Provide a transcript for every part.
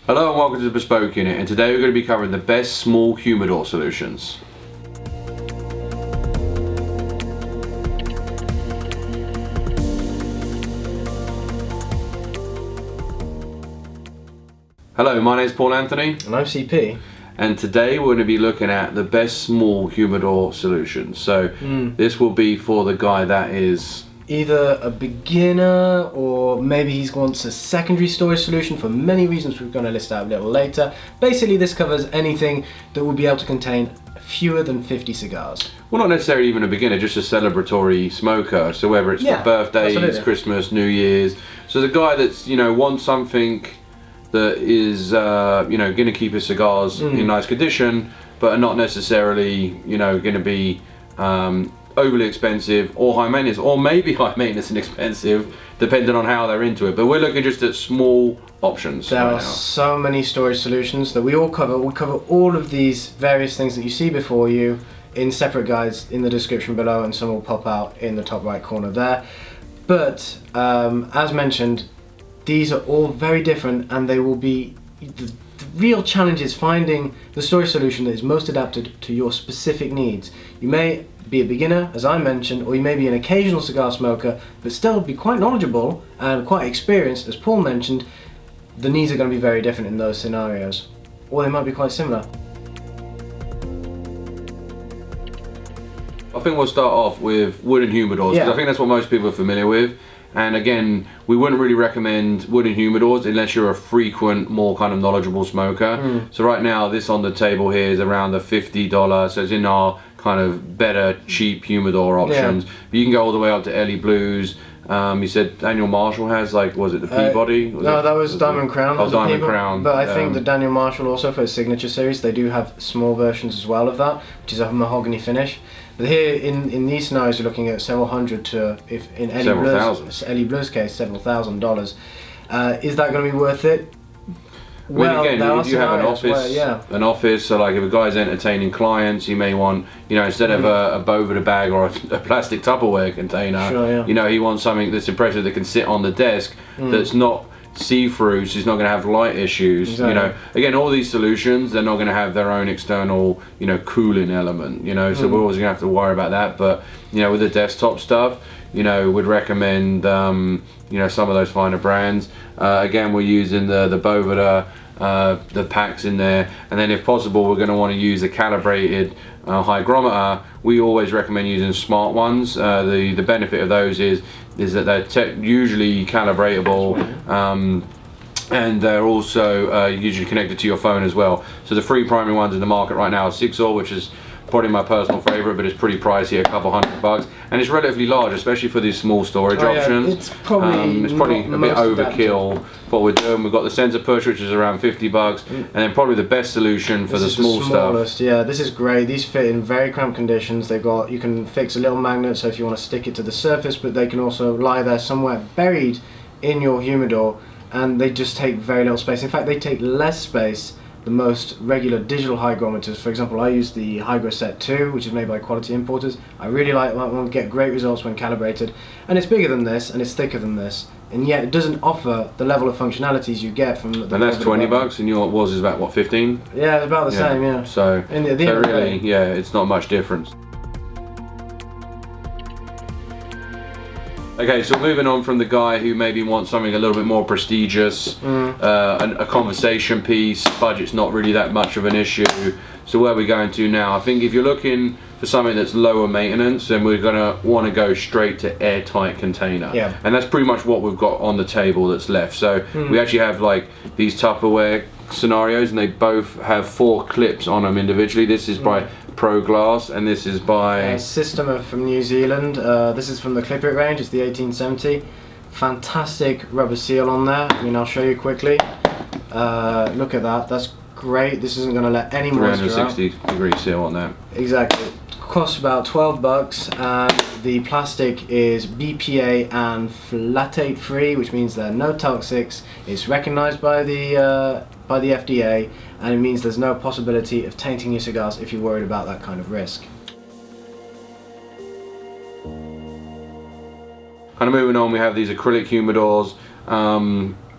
Hello and welcome to the Bespoke unit, and today we're going to be covering the best small humidor solutions. Hello, my name is Paul Anthony. And I'm CP. And today we're going to be looking at the best small humidor solutions. So this will be for the guy that is either a beginner or maybe he wants a secondary storage solution for many reasons we're going to list out a little later. Basically this covers anything that will be able to contain fewer than 50 cigars. Well, not necessarily even a beginner, just a celebratory smoker. So whether it's for birthdays, Christmas, New Year's. So the guy that's, wants something that is, going to keep his cigars in nice condition, but are not necessarily, going to be overly expensive or high maintenance, or maybe high maintenance and expensive, depending on how they're into it. But we're looking just at small options. There are so many storage solutions that we all cover. We cover all of these various things that you see before you in separate guides in the description below, and some will pop out in the top right corner there. But as mentioned, these are all very different, and they will be the real challenge is finding the storage solution that is most adapted to your specific needs. You may be a beginner, as I mentioned, or you may be an occasional cigar smoker, but still be quite knowledgeable and quite experienced, as Paul mentioned. The needs are going to be very different in those scenarios, or they might be quite similar. I think we'll start off with wooden humidors, because I think that's what most people are familiar with. And again, we wouldn't really recommend wooden humidors unless you're a frequent, more kind of knowledgeable smoker. So right now, this on the table here is around the $50, so it's in our kind of better, cheap humidor options. But you can go all the way up to Ellie Blues. You said Daniel Marshall has, was it the Peabody? That was Diamond Crown. Oh, Diamond Crown. But I think that Daniel Marshall also, for his signature series, they do have small versions as well of that, which is a mahogany finish. But here, in these scenarios, you're looking at several hundred to, if in Ellie Blue's case, several $1,000s. Is that going to be worth it? Well, again, if you have an office, so like if a guy's entertaining clients, you may want, instead of a Boveda bag or a plastic Tupperware container, he wants something that's impressive that can sit on the desk, that's not see-through, so he's not going to have light issues. Again, all these solutions, they're not going to have their own external, cooling element. So we're always going to have to worry about that. But with the desktop stuff, would recommend some of those finer brands. Again, we're using the Boveda, the packs in there, and then if possible we're going to want to use a calibrated hygrometer. We always recommend using smart ones. The benefit of those is that they're usually calibratable, and they're also usually connected to your phone as well. So the free primary ones in the market right now are Cigars, which is probably my personal favorite, but it's pretty pricey, a couple $100, and it's relatively large, especially for these small storage options. It's probably a bit overkill for what we're doing. We've got the sensor push, which is around $50, and then probably the best solution for the small stuff. Yeah, this is great. These fit in very cramped conditions. You can fix a little magnet, so if you want to stick it to the surface, but they can also lie there somewhere buried in your humidor, and they just take very little space. In fact, they take less space the most regular digital hygrometers. For example, I use the HygroSet 2, which is made by Quality Importers. I really like that one, get great results when calibrated, and it's bigger than this and it's thicker than this, and yet it doesn't offer the level of functionalities you get from the And that's $20, and yours is about what, 15? Yeah, it's about the same, yeah. So really, it's not much difference. Okay, so moving on from the guy who maybe wants something a little bit more prestigious, a conversation piece, budget's not really that much of an issue. So where are we going to now? I think if you're looking for something that's lower maintenance, then we're going to want to go straight to airtight container. Yeah. And that's pretty much what we've got on the table that's left. So we actually have these Tupperware scenarios, and they both have 4 clips on them individually. This is by Pro Glass, and this is by Systema from New Zealand. This is from the Clip It range. It's the 1870. Fantastic rubber seal on there. I'll show you quickly. Look at that. That's great. This isn't going to let any moisture out. 360-degree seal on that. Exactly. Costs about $12, and the plastic is BPA and flatate free, which means there are no toxics. It's recognized by the FDA, and it means there's no possibility of tainting your cigars if you're worried about that kind of risk. Kind of moving on, we have these acrylic humidors.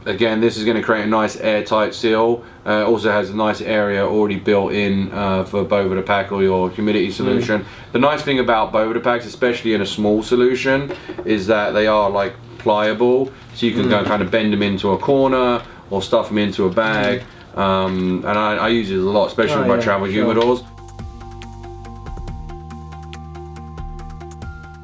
again, this is going to create a nice airtight seal. Also has a nice area already built in for Boveda pack or your humidity solution. The nice thing about Boveda packs, especially in a small solution, is that they are like pliable, so you can go kind of bend them into a corner or stuff them into a bag. And I use it a lot, especially with my travel humidors.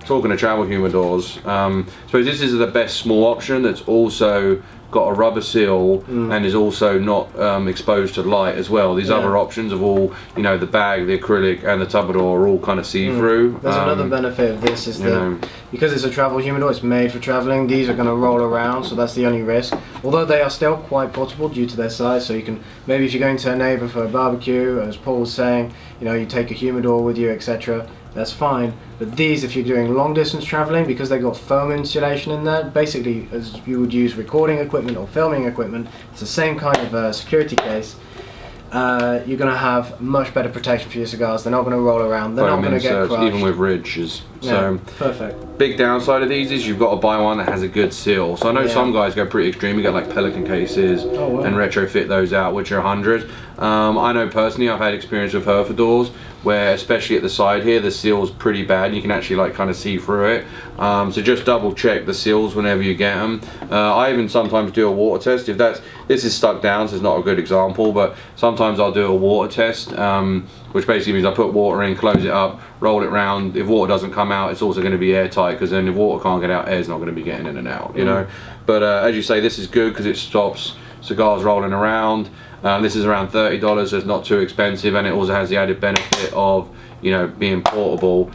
Talking of travel humidors, I suppose this is the best small option that's also got a rubber seal and is also not exposed to light as well. These other options of all, you know, the bag, the acrylic and the Tupperdor are all kind of see-through. There's another benefit of this is that because it's a travel humidor, it's made for traveling, these are going to roll around, so that's the only risk. Although they are still quite portable due to their size, so you can, maybe if you're going to a neighbour for a barbecue, as Paul was saying, you know, you take a humidor with you, etc. That's fine, but these, if you're doing long distance traveling, because they've got foam insulation in there, basically as you would use recording equipment or filming equipment, it's the same kind of security case. You're going to have much better protection for your cigars. They're not going to roll around, they're not going to get crushed. Even with ridges. So perfect. Big downside of these is you've got to buy one that has a good seal. So I know some guys go pretty extreme, you get like Pelican cases and retrofit those out, which are 100. I know personally I've had experience with Humidors where, especially at the side here, the seal's pretty bad. You can actually like kind of see through it. So just double check the seals whenever you get them. I even sometimes do a water test. If this is stuck down, so it's not a good example, but sometimes I'll do a water test, which basically means I put water in, close it up, roll it round. If water doesn't come out, it's also going to be airtight, because then if water can't get out, air's not going to be getting in and out, you know. But as you say, this is good because it stops cigars rolling around. This is around $30, so it's not too expensive, and it also has the added benefit of, you know, being portable.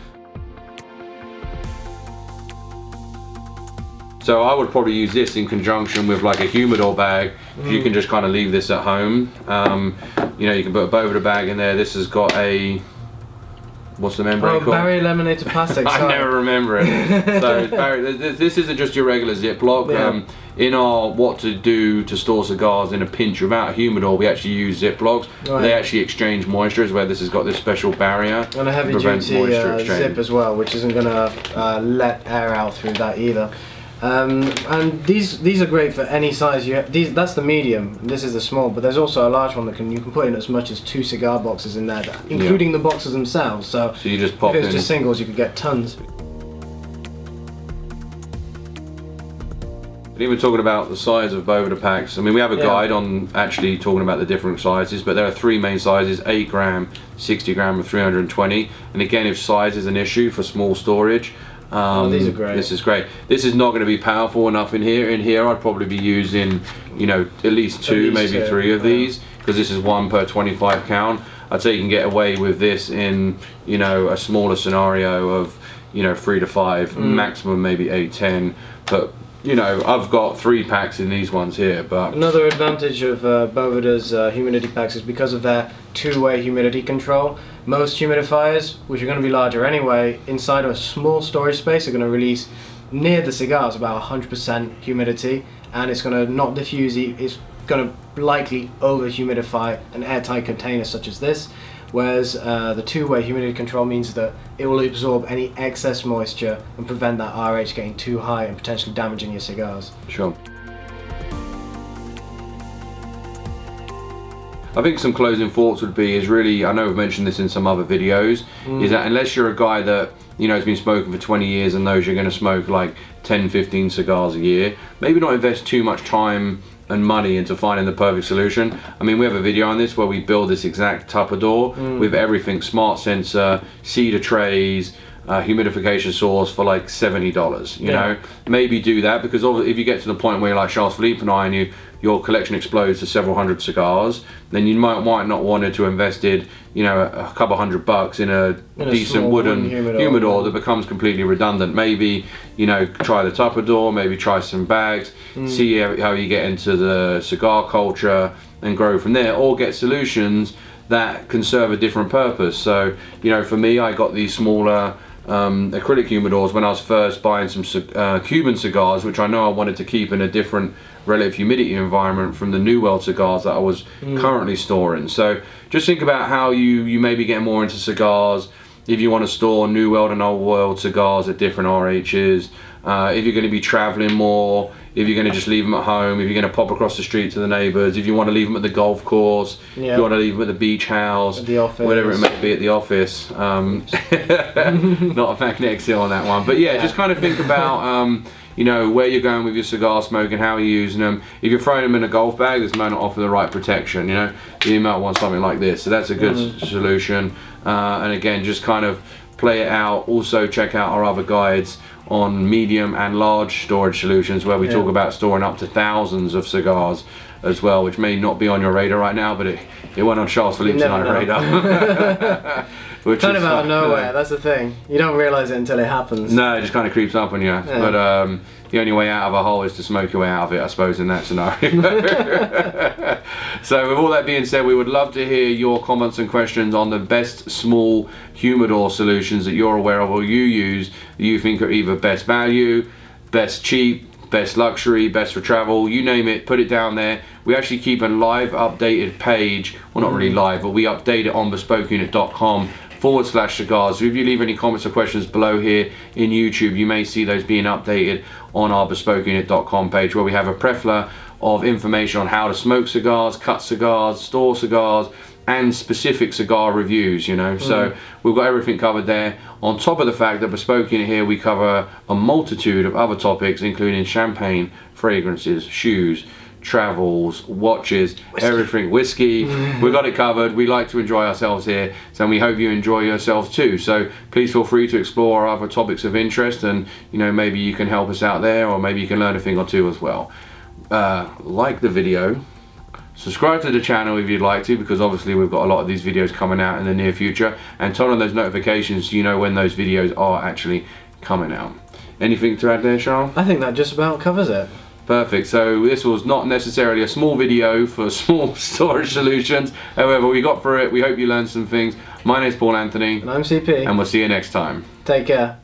So I would probably use this in conjunction with like a humidor bag. You can just kind of leave this at home. You know, you can put a Boveda bag in there. This has got a, what's the membrane called? Barrier laminated plastic. I never remember it. So this isn't just your regular Ziploc. In our what to do to store cigars in a pinch without a humidor, we actually use Ziplocs. They actually exchange moisture, where this has got this special barrier and a heavy duty zip as well, which isn't going to let air out through that either. And these are great for any size. That's the medium, this is the small, but there's also a large one that you can put in as much as 2 cigar boxes in there, including the boxes themselves. So you just pop if it's just singles, you could get tons. But even talking about the size of Boveda packs, I mean, we have a guide on actually talking about the different sizes, but there are 3 main sizes: 8 gram, 60 gram, and 320. And again, if size is an issue for small storage, these are great. This is great. This is not going to be powerful enough in here. In here, I'd probably be using, you know, at least 2, maybe 3 of these, because this is 1 per 25 count. I'd say you can get away with this in, you know, a smaller scenario of, you know, 3 to 5, maximum maybe 8, 10. But you know, I've got 3 packs in these ones here. But another advantage of Boveda's humidity packs is because of their 2-way humidity control. Most humidifiers, which are going to be larger anyway, inside a small storage space are going to release near the cigars about 100% humidity, and it's going to not diffuse, it's going to likely over humidify an airtight container such as this. Whereas the 2-way humidity control means that it will absorb any excess moisture and prevent that RH getting too high and potentially damaging your cigars. Sure. I think some closing thoughts would be is really, I know we've mentioned this in some other videos, is that unless you're a guy that, you know, has been smoking for 20 years and knows you're going to smoke like 10, 15 cigars a year, maybe not invest too much time and money into finding the perfect solution. I mean, we have a video on this where we build this exact Tupperdor with everything: smart sensor, cedar trays, humidification source for like $70. You know, maybe do that, because if you get to the point where you're like Charles-Philippe and I, and your collection explodes to several hundred cigars, then you might not want to invested, you know, a couple $100 in a decent wooden humidor that becomes completely redundant. Maybe, you know, try the Tupperdor, maybe try some bags, see how you get into the cigar culture and grow from there, or get solutions that can serve a different purpose. So, you know, for me, I got these smaller acrylic humidors when I was first buying some Cuban cigars, which I know I wanted to keep in a different relative humidity environment from the New World cigars that I was currently storing. So just think about how you may be getting more into cigars, if you want to store New World and Old World cigars at different RHs, if you're going to be traveling more, if you're going to just leave them at home, if you're going to pop across the street to the neighbours, if you want to leave them at the golf course, if you want to leave them at the beach house, at the office, whatever it may be at the office. Not a magnetic seal on that one, but yeah, just kind of think about you know, where you're going with your cigar smoke and how you're using them. If you're throwing them in a golf bag, this may not offer the right protection, you know. You might want something like this, so that's a good solution. And again, just kind of play it out. Also check out our other guides on medium and large storage solutions, where we talk about storing up to thousands of cigars as well, which may not be on your radar right now, but it went on Charles-Philippe's radar. Which kind of out of nowhere, that's the thing. You don't realise it until it happens. No, it just kind of creeps up on you. But the only way out of a hole is to smoke your way out of it, I suppose, in that scenario. So with all that being said, we would love to hear your comments and questions on the best small humidor solutions that you're aware of or you use, that you think are either best value, best cheap, best luxury, best for travel, you name it, put it down there. We actually keep a live updated page, well not really live, but we update it on bespokeunit.com/cigars. So if you leave any comments or questions below here in YouTube, you may see those being updated on our bespokeunit.com page, where we have a plethora of information on how to smoke cigars, cut cigars, store cigars, and specific cigar reviews, you know. So we've got everything covered there. On top of the fact that Bespoke Unit here, we cover a multitude of other topics, including champagne, fragrances, shoes, travels, watches, everything, whiskey. We got it covered. We like to enjoy ourselves here, so we hope you enjoy yourselves too. So please feel free to explore other topics of interest, and you know, maybe you can help us out there, or maybe you can learn a thing or two as well. Like the video, subscribe to the channel if you'd like to, because obviously we've got a lot of these videos coming out in the near future, and turn on those notifications so you know when those videos are actually coming out. Anything to add there, Charles? I think that just about covers it. Perfect. So this was not necessarily a small video for small storage solutions. However, we got through it. We hope you learned some things. My name's Paul Anthony. And I'm CP. And we'll see you next time. Take care.